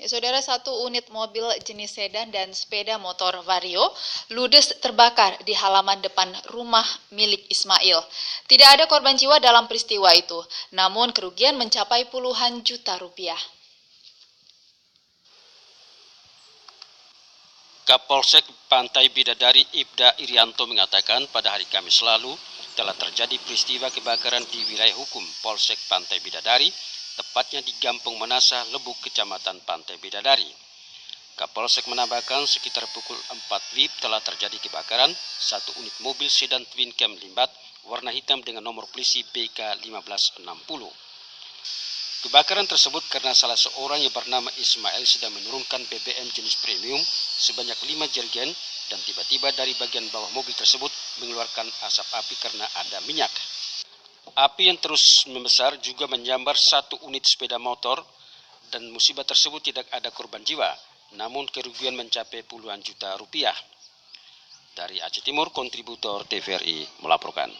Ya, Saudara, satu unit mobil jenis sedan dan sepeda motor Vario ludes terbakar di halaman depan rumah milik Ismail. Tidak ada korban jiwa dalam peristiwa itu, namun kerugian mencapai puluhan juta rupiah. Kapolsek Pantai Bidadari Ibda Irianto mengatakan pada hari Kamis lalu telah terjadi peristiwa kebakaran di wilayah hukum Polsek Pantai Bidadari, tepatnya di Gampung Menasa, Lebuk, Kecamatan Pantai Bidadari. Kapolsek menambahkan sekitar pukul 4 WIB telah terjadi kebakaran satu unit mobil sedan twin cam limbat warna hitam dengan nomor polisi BK 1560. Kebakaran tersebut karena salah seorang yang bernama Ismail sedang menurunkan BBM jenis premium sebanyak 5 jerigen dan tiba-tiba dari bagian bawah mobil tersebut mengeluarkan asap api karena ada minyak. Api yang terus membesar juga menyambar satu unit sepeda motor dan musibah tersebut tidak ada korban jiwa, namun kerugian mencapai puluhan juta rupiah. Dari Aceh Timur, kontributor TVRI melaporkan.